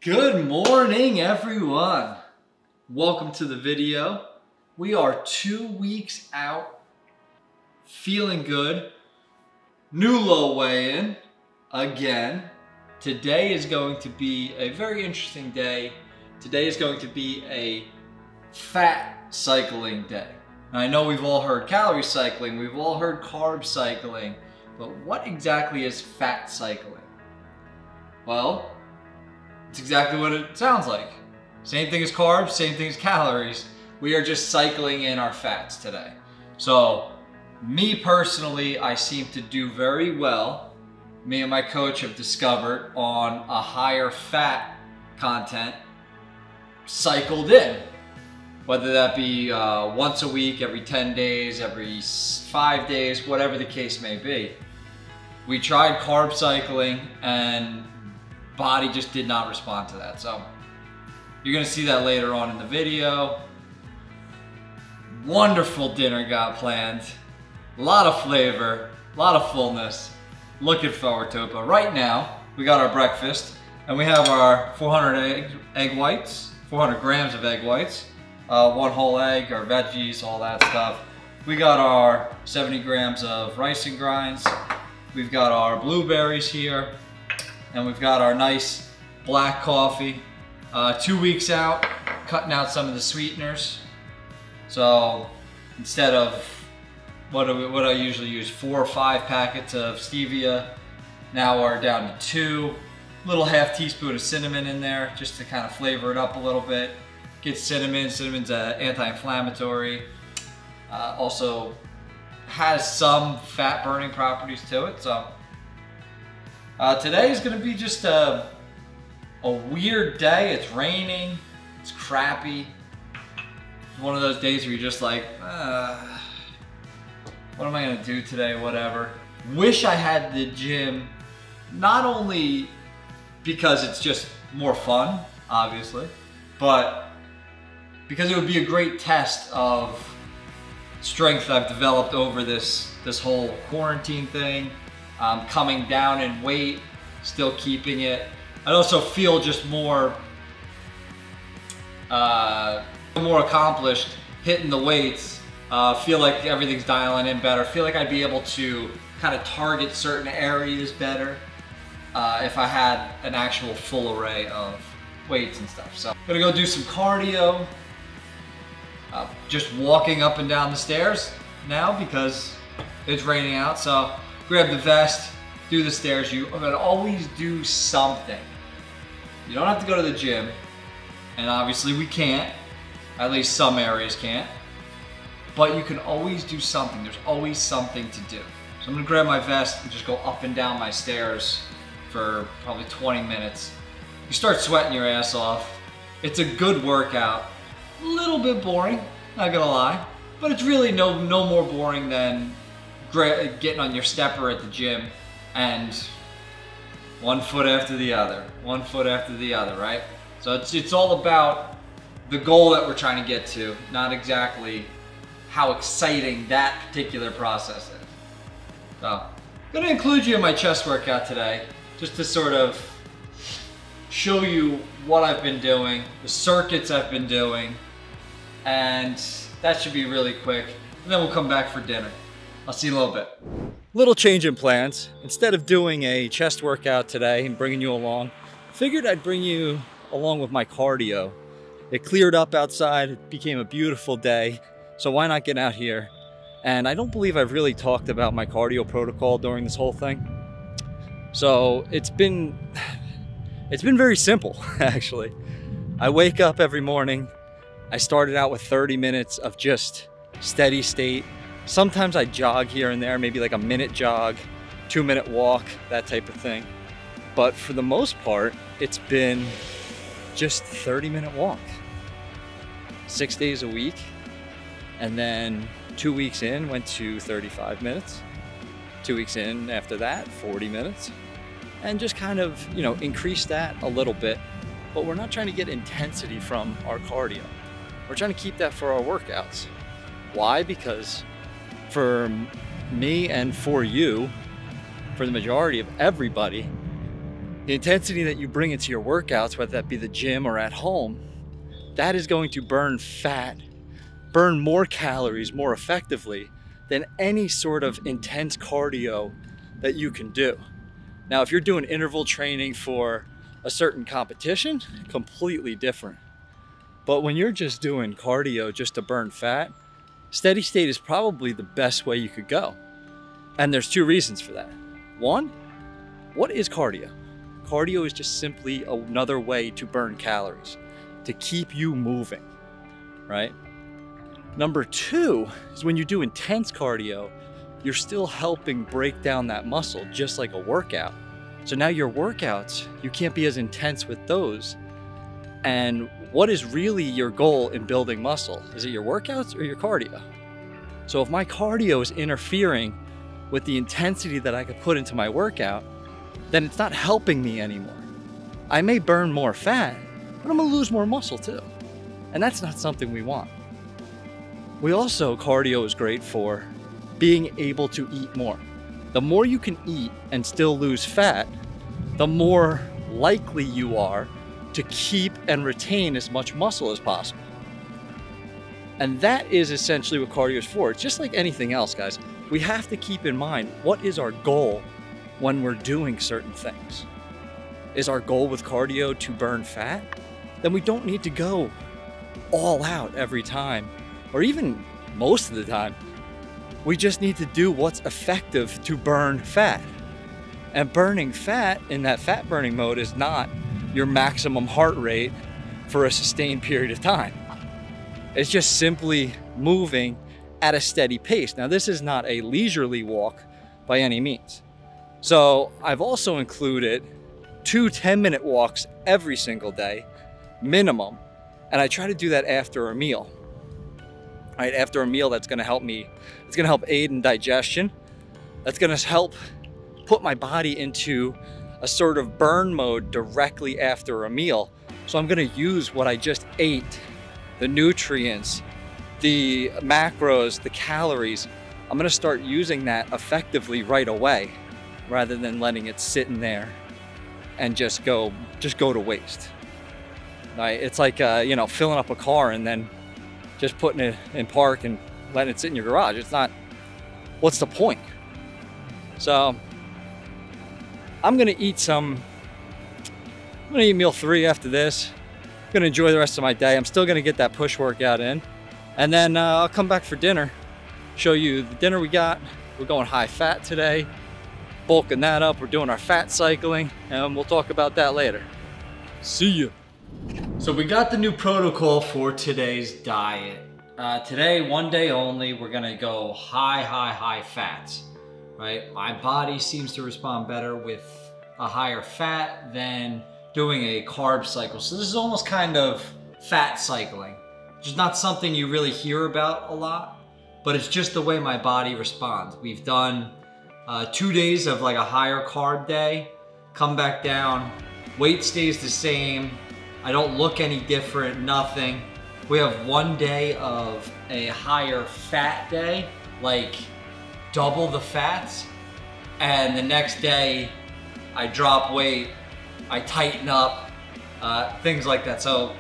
Good morning, everyone. Welcome to the video. We are 2 weeks out, feeling good. New low weigh-in again. Today is going to be a very interesting day. Today is going to be a fat cycling day. Now, I know we've all heard calorie cycling, we've all heard carb cycling, but what exactly is fat cycling? Well, it's exactly what it sounds like. Same thing as carbs, same thing as calories. We are just cycling in our fats today. So, me personally, I seem to do very well. Me and my coach have discovered on a higher fat content cycled in. Whether that be once a week, every 10 days, every 5 days, whatever the case may be. We tried carb cycling and body just did not respond to that. So you're gonna see that later on in the video. Wonderful dinner got planned. A lot of flavor, a lot of fullness. Looking forward to it. But right now, we got our breakfast and we have our 400 egg whites, 400 grams of egg whites, 1 whole egg, our veggies, all that stuff. We got our 70 grams of rice and grinds. We've got our blueberries here. And we've got our nice black coffee. 2 weeks out, cutting out some of the sweeteners. So instead of what I usually use, 4 or 5 packets of stevia, now we're down to 2. Little half teaspoon of cinnamon in there just to kind of flavor it up a little bit. Get cinnamon. Cinnamon's anti-inflammatory. Also has some fat burning properties to it. So today is going to be just a weird day. It's raining, it's crappy. It's one of those days where you're just like, what am I going to do today, whatever. Wish I had the gym, not only because it's just more fun, obviously, but because it would be a great test of strength I've developed over this whole quarantine thing. Coming down in weight, still keeping it. I also feel just more accomplished hitting the weights. Feel like everything's dialing in better. Feel like I'd be able to kind of target certain areas better if I had an actual full array of weights and stuff. So I'm gonna go do some cardio. Just walking up and down the stairs now because it's raining out. So grab the vest, do the stairs. You are gonna always do something. You don't have to go to the gym, and obviously we can't, at least some areas can't, but you can always do something. There's always something to do. So I'm gonna grab my vest and just go up and down my stairs for probably 20 minutes. You start sweating your ass off. It's a good workout. A little bit boring, not gonna lie, but it's really no more boring than getting on your stepper at the gym and one foot after the other, right? So it's all about the goal that we're trying to get to, not exactly how exciting that particular process is. So I'm gonna include you in my chest workout today, just to sort of show you what I've been doing, the circuits I've been doing, and that should be really quick. And then we'll come back for dinner. I'll see you in a little bit. Little change in plans. Instead of doing a chest workout today and bringing you along, I figured I'd bring you along with my cardio. It cleared up outside, it became a beautiful day, so why not get out here? And I don't believe I've really talked about my cardio protocol during this whole thing. So it's been very simple, actually. I wake up every morning. I started out with 30 minutes of just steady state. Sometimes I jog here and there, maybe like a minute jog, 2-minute walk, that type of thing. But for the most part, it's been just 30-minute walk. 6 days a week. And then 2 weeks in, went to 35 minutes. 2 weeks in after that, 40 minutes. And just kind of, increase that a little bit. But we're not trying to get intensity from our cardio. We're trying to keep that for our workouts. Why? Because for me and for you, for the majority of everybody, The intensity that you bring into your workouts, whether that be the gym or at home, that is going to burn fat, burn more calories more effectively than any sort of intense cardio that you can do. Now, if you're doing interval training for a certain competition, completely different. But when you're just doing cardio just to burn fat, steady state is probably the best way you could go. And there's two reasons for that. One, what is cardio? Cardio is just simply another way to burn calories, to keep you moving, right? Number two is when you do intense cardio, you're still helping break down that muscle just like a workout. So now your workouts, you can't be as intense with those. And what is really your goal in building muscle? Is it your workouts or your cardio? So if my cardio is interfering with the intensity that I could put into my workout, then it's not helping me anymore. I may burn more fat, but I'm gonna lose more muscle too. And that's not something we want. Cardio is great for being able to eat more. The more you can eat and still lose fat, the more likely you are to keep and retain as much muscle as possible. And that is essentially what cardio is for. It's just like anything else, guys. We have to keep in mind, what is our goal when we're doing certain things? Is our goal with cardio to burn fat? Then we don't need to go all out every time, or even most of the time. We just need to do what's effective to burn fat. And burning fat in that fat burning mode is not your maximum heart rate for a sustained period of time. It's just simply moving at a steady pace. Now, this is not a leisurely walk by any means. So I've also included 2 10-minute walks every single day, minimum. And I try to do that after a meal. Right, after a meal, that's gonna help me. It's gonna help aid in digestion. That's gonna help put my body into a sort of burn mode directly after a meal. So I'm gonna use what I just ate, the nutrients, the macros, the calories. I'm gonna start using that effectively right away, rather than letting it sit in there and just go to waste. Right? It's like filling up a car and then just putting it in park and letting it sit in your garage. It's not, what's the point? So I'm gonna eat meal 3 after this. I'm gonna enjoy the rest of my day. I'm still gonna get that push workout in. And then I'll come back for dinner, show you the dinner we got. We're going high fat today, bulking that up. We're doing our fat cycling, and we'll talk about that later. See ya. So we got the new protocol for today's diet. Today, one day only, we're gonna go high fats, right? My body seems to respond better with a higher fat than doing a carb cycle. So this is almost kind of fat cycling, which is not something you really hear about a lot, but it's just the way my body responds. We've done 2 days of like a higher carb day, come back down, weight stays the same, I don't look any different, nothing. We have 1 day of a higher fat day, like double the fats, and the next day I drop weight, I tighten up, things like that. So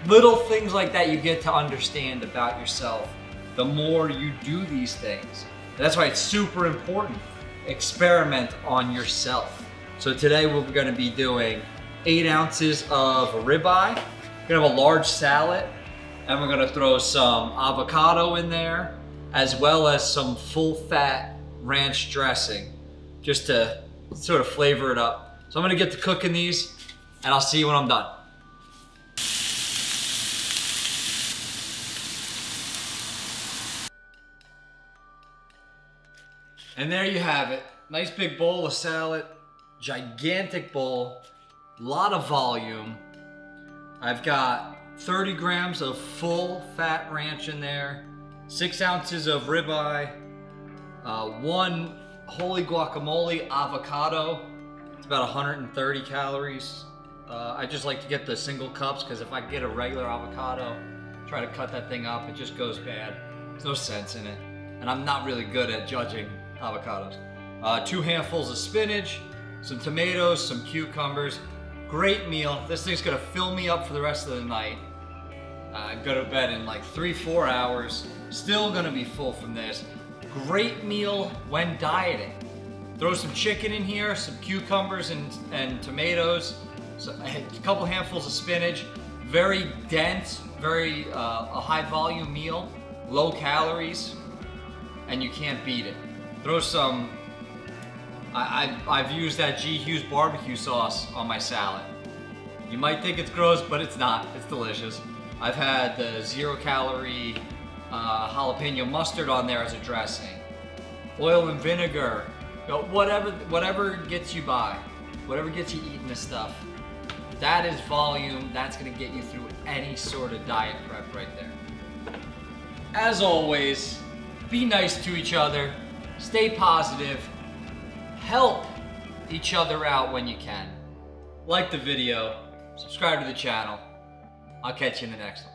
little things like that you get to understand about yourself the more you do these things. And that's why it's super important. Experiment on yourself. So today we're gonna be doing 8 ounces of ribeye. We're gonna have a large salad, and we're gonna throw some avocado in there, as well as some full fat ranch dressing, just to sort of flavor it up. So I'm gonna get to cooking these, and I'll see you when I'm done. And there you have it. Nice big bowl of salad, gigantic bowl, lot of volume. I've got 30 grams of full fat ranch in there, 6 ounces of ribeye, 1 holy guacamole avocado. It's about 130 calories. I just like to get the single cups because if I get a regular avocado, try to cut that thing up, it just goes bad. There's no sense in it. And I'm not really good at judging avocados. 2 handfuls of spinach, some tomatoes, some cucumbers. Great meal. This thing's gonna fill me up for the rest of the night. Go to bed in like 3-4 hours. Still gonna be full from this. Great meal when dieting. Throw some chicken in here, some cucumbers and tomatoes, so a couple handfuls of spinach. Very dense, very a high volume meal, low calories, and you can't beat it. Throw some, I've used that G. Hughes barbecue sauce on my salad. You might think it's gross, but it's not, it's delicious. I've had the 0 calorie jalapeno mustard on there as a dressing. Oil and vinegar, whatever gets you by, whatever gets you eating this stuff. That is volume, that's gonna get you through any sort of diet prep right there. As always, be nice to each other, stay positive, help each other out when you can. Like the video, subscribe to the channel. I'll catch you in the next one.